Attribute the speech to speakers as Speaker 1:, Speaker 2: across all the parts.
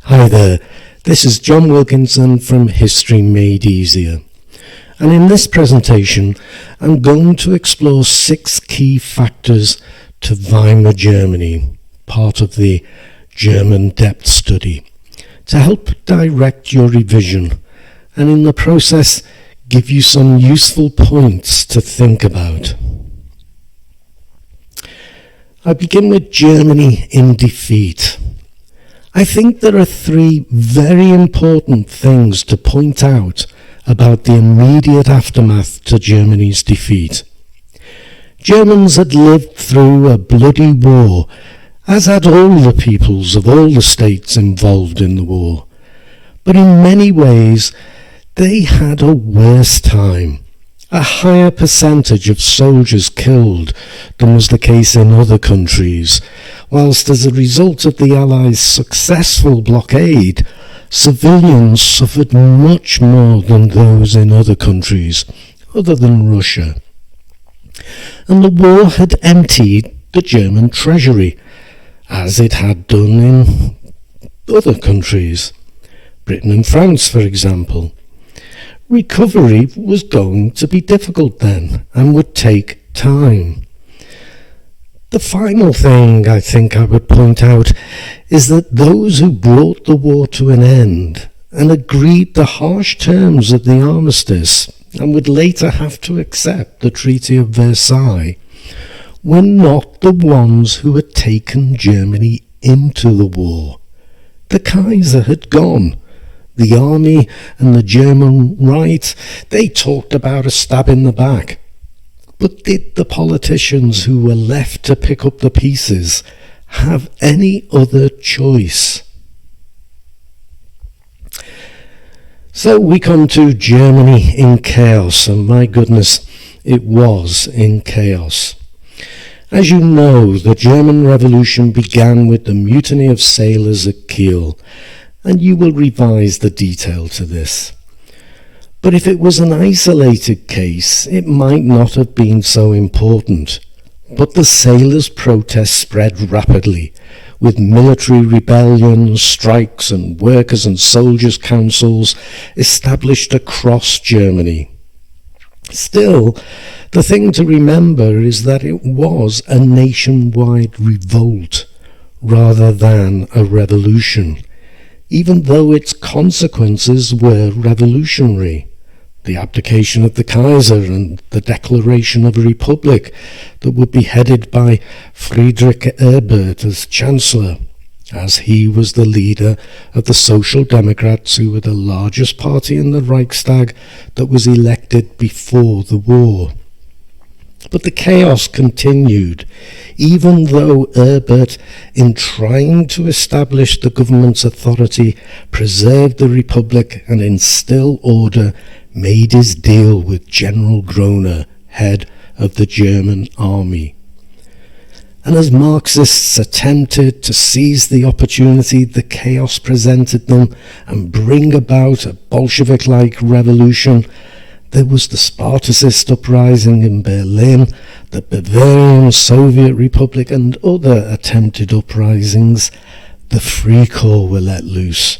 Speaker 1: Hi there, this is John Wilkinson from History Made Easier, and in this presentation I'm going to explore 6 key factors to Weimar Germany, part of the German depth study, to help direct your revision and in the process give you some useful points to think about. I begin with Germany in defeat. I think there are 3 very important things to point out about the immediate aftermath to Germany's defeat. Germans had lived through a bloody war, as had all the peoples of all the states involved in the war. But in many ways, they had a worse time. A higher percentage of soldiers killed than was the case in other countries, whilst as a result of the Allies' successful blockade, civilians suffered much more than those in other countries, other than Russia. And the war had emptied the German treasury, as it had done in other countries, Britain and France, for example. Recovery was going to be difficult then and would take time. The final thing I think I would point out is that those who brought the war to an end and agreed the harsh terms of the armistice and would later have to accept the Treaty of Versailles were not the ones who had taken Germany into the war. The Kaiser had gone. The army and the German right, they talked about a stab in the back. But did the politicians who were left to pick up the pieces have any other choice? So we come to Germany in chaos, and my goodness, it was in chaos. As you know, the German Revolution began with the mutiny of sailors at Kiel, and you will revise the detail to this. But if it was an isolated case, it might not have been so important. But the sailors' protests spread rapidly, with military rebellions, strikes, and workers' and soldiers' councils established across Germany. Still, the thing to remember is that it was a nationwide revolt rather than a revolution, even though its consequences were revolutionary. The abdication of the Kaiser and the declaration of a republic that would be headed by Friedrich Ebert as Chancellor, as he was the leader of the Social Democrats, who were the largest party in the Reichstag that was elected before the war. But the chaos continued, even though Ebert, in trying to establish the government's authority, preserve the republic and instill order, made his deal with General Groener, head of the German army. And as Marxists attempted to seize the opportunity the chaos presented them and bring about a Bolshevik-like revolution, there was the Spartacist uprising in Berlin, the Bavarian Soviet Republic, and other attempted uprisings. The Free Corps were let loose.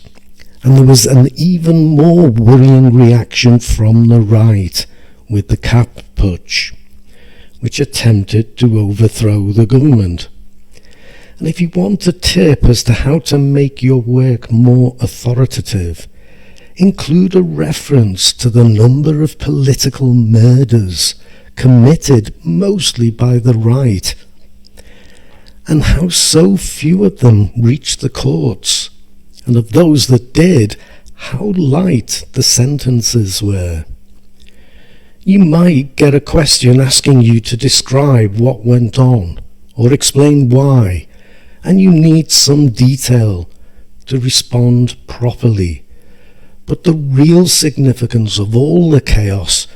Speaker 1: And there was an even more worrying reaction from the right, with the Kapp Putsch, which attempted to overthrow the government. And if you want a tip as to how to make your work more authoritative, include a reference to the number of political murders committed mostly by the right, and how so few of them reached the courts, and of those that did, how light the sentences were. You might get a question asking you to describe what went on, or explain why, and you need some detail to respond properly. But the real significance of all the chaos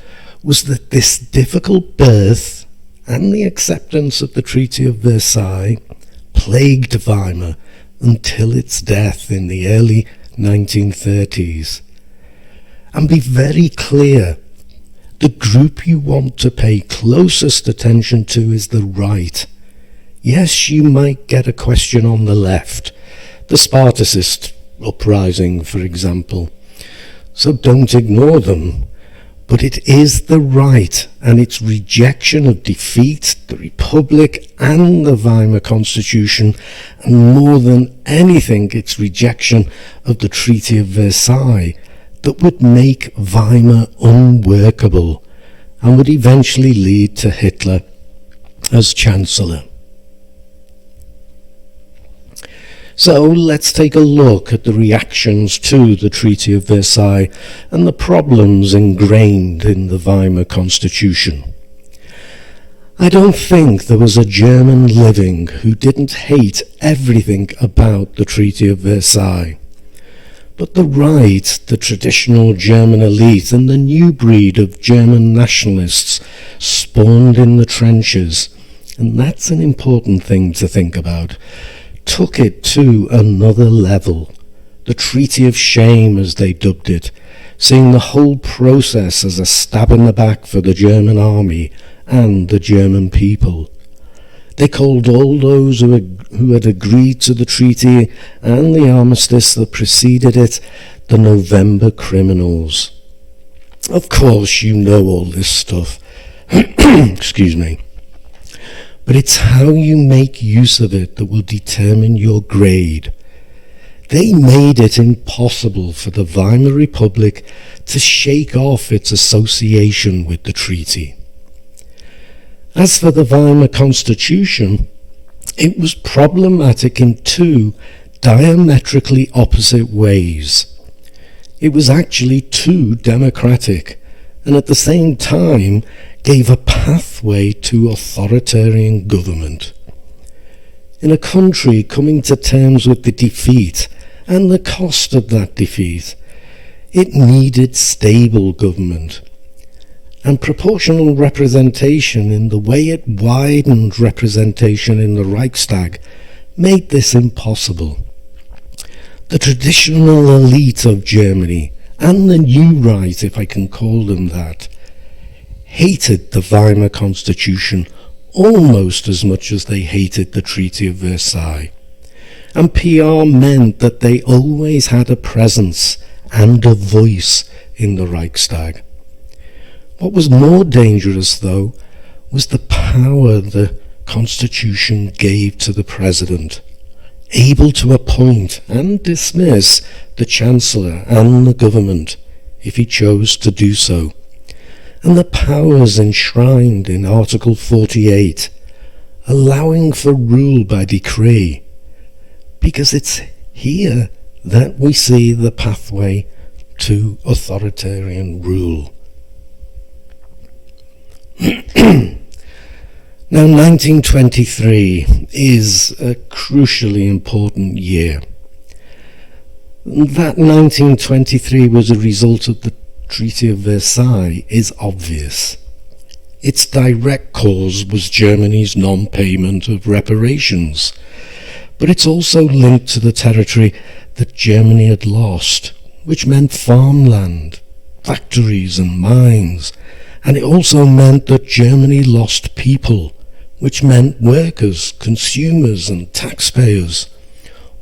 Speaker 1: was that this difficult birth and the acceptance of the Treaty of Versailles plagued Weimar until its death in the early 1930s. And be very clear, the group you want to pay closest attention to is the right. Yes, you might get a question on the left, the Spartacist uprising, for example. So don't ignore them. But it is the right and its rejection of defeat, the Republic and the Weimar Constitution, and more than anything its rejection of the Treaty of Versailles, that would make Weimar unworkable and would eventually lead to Hitler as Chancellor. So let's take a look at the reactions to the Treaty of Versailles and the problems ingrained in the Weimar Constitution. I don't think there was a German living who didn't hate everything about the Treaty of Versailles. But the right, the traditional German elite, and the new breed of German nationalists spawned in the trenches, and that's an important thing to think about, took it to another level. The Treaty of Shame, as they dubbed it, seeing the whole process as a stab in the back for the German army and the German people. They called all those who had agreed to the treaty and the armistice that preceded it the November criminals. Of course, you know all this stuff. Excuse me. But it's how you make use of it that will determine your grade. They made it impossible for the Weimar Republic to shake off its association with the treaty. As for the Weimar Constitution, it was problematic in two diametrically opposite ways. It was actually too democratic, and at the same time gave a pathway to authoritarian government. In a country coming to terms with the defeat and the cost of that defeat, it needed stable government. And proportional representation in the way it widened representation in the Reichstag made this impossible. The traditional elite of Germany, and the new right, if I can call them that, hated the Weimar Constitution almost as much as they hated the Treaty of Versailles. And PR meant that they always had a presence and a voice in the Reichstag. What was more dangerous, though, was the power the Constitution gave to the President, able to appoint and dismiss the Chancellor and the government if he chose to do so, and the powers enshrined in Article 48, allowing for rule by decree, because it's here that we see the pathway to authoritarian rule. Now, 1923 is a crucially important year. That 1923 was a result of the Treaty of Versailles is obvious. Its direct cause was Germany's non-payment of reparations, but it's also linked to the territory that Germany had lost, which meant farmland, factories and mines, and it also meant that Germany lost people, which meant workers, consumers and taxpayers,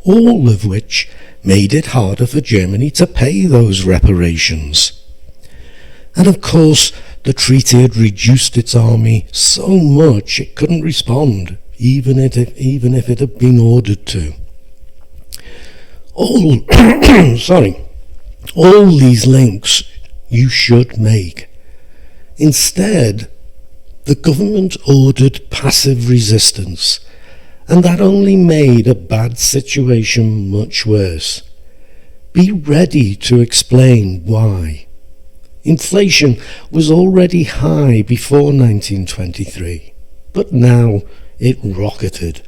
Speaker 1: all of which made it harder for Germany to pay those reparations. And of course, the treaty had reduced its army so much it couldn't respond, even if it had been ordered to. All these links you should make. Instead, the government ordered passive resistance, and that only made a bad situation much worse. Be ready to explain why. Inflation was already high before 1923, but now it rocketed.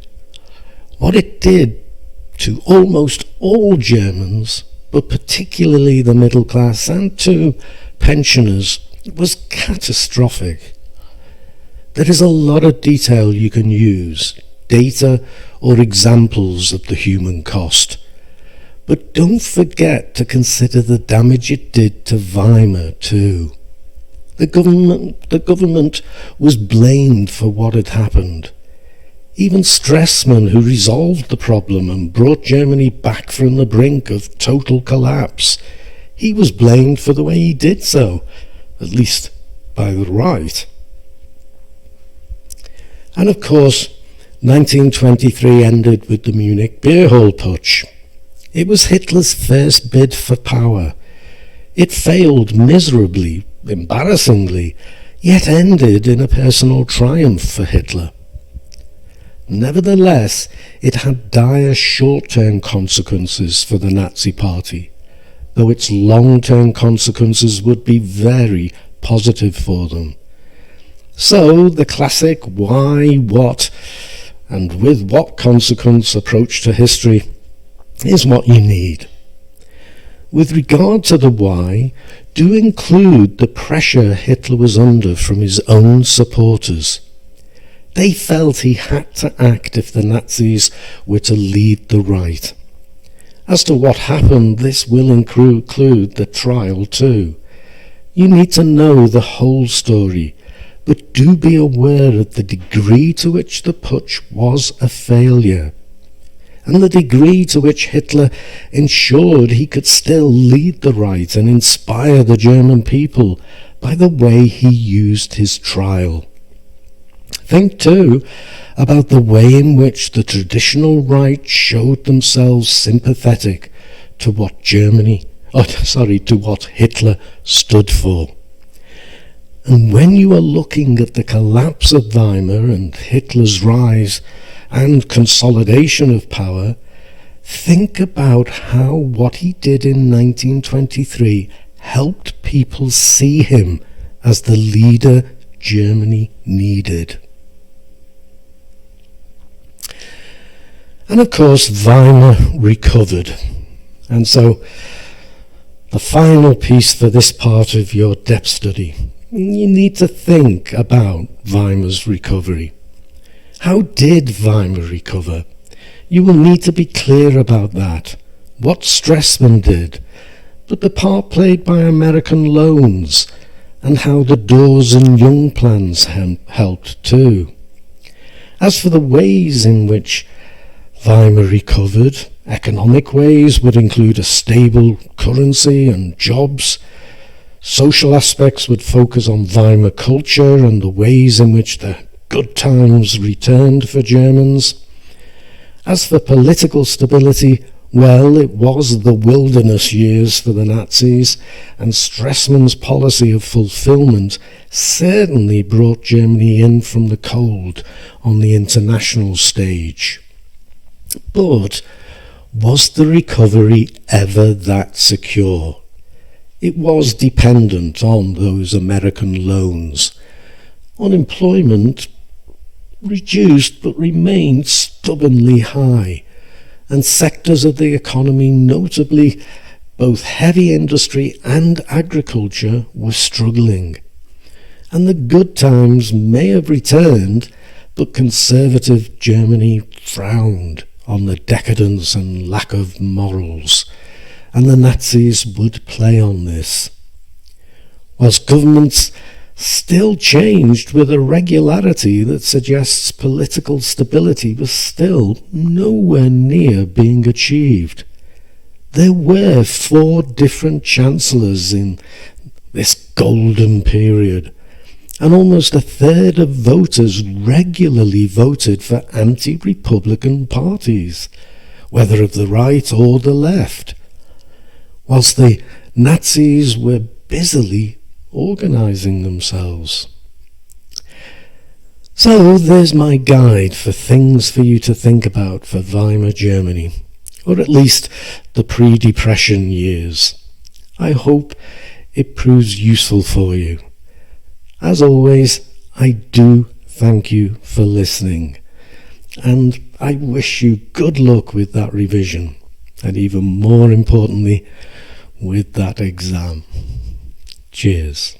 Speaker 1: What it did to almost all Germans, but particularly the middle class and to pensioners, was catastrophic. There is a lot of detail you can use, data or examples of the human cost. But don't forget to consider the damage it did to Weimar too. The government was blamed for what had happened. Even Stresemann, who resolved the problem and brought Germany back from the brink of total collapse, he was blamed for the way he did so, at least by the right. And of course, 1923 ended with the Munich beer hall putsch. It was Hitler's first bid for power. It failed miserably, embarrassingly, yet ended in a personal triumph for Hitler. Nevertheless, it had dire short-term consequences for the Nazi Party, though its long-term consequences would be very positive for them. So the classic why, what, and with what consequence approach to history is what you need. With regard to the why, do include the pressure Hitler was under from his own supporters. They felt he had to act if the Nazis were to lead the right. As to what happened, this will include the trial too. You need to know the whole story, but do be aware of the degree to which the putsch was a failure, and the degree to which Hitler ensured he could still lead the right and inspire the German people by the way he used his trial. Think too about the way in which the traditional right showed themselves sympathetic to what to what Hitler stood for. And when you are looking at the collapse of Weimar and Hitler's rise and consolidation of power, think about how what he did in 1923 helped people see him as the leader Germany needed. And of course, Weimar recovered. And so, the final piece for this part of your depth study, you need to think about Weimar's recovery. How did Weimar recover? You will need to be clear about that, what Stresemann did, but the part played by American loans, and how the Dawes and Young plans helped too. As for the ways in which Weimar recovered, economic ways would include a stable currency and jobs. Social aspects would focus on Weimar culture and the ways in which the good times returned for Germans. As for political stability, well, it was the wilderness years for the Nazis, and Stresemann's policy of fulfillment certainly brought Germany in from the cold on the international stage. But was the recovery ever that secure? It was dependent on those American loans. Unemployment reduced but remained stubbornly high, and sectors of the economy, notably both heavy industry and agriculture, were struggling. And the good times may have returned, but conservative Germany frowned on the decadence and lack of morals, and the Nazis would play on this. Whilst governments still changed with a regularity that suggests political stability was still nowhere near being achieved. There were 4 different chancellors in this golden period, and almost a third of voters regularly voted for anti-republican parties, whether of the right or the left, whilst the Nazis were busily organising themselves. So there's my guide for things for you to think about for Weimar Germany, or at least the pre-Depression years. I hope it proves useful for you. As always, I do thank you for listening, and I wish you good luck with that revision, and even more importantly, with that exam. Cheers.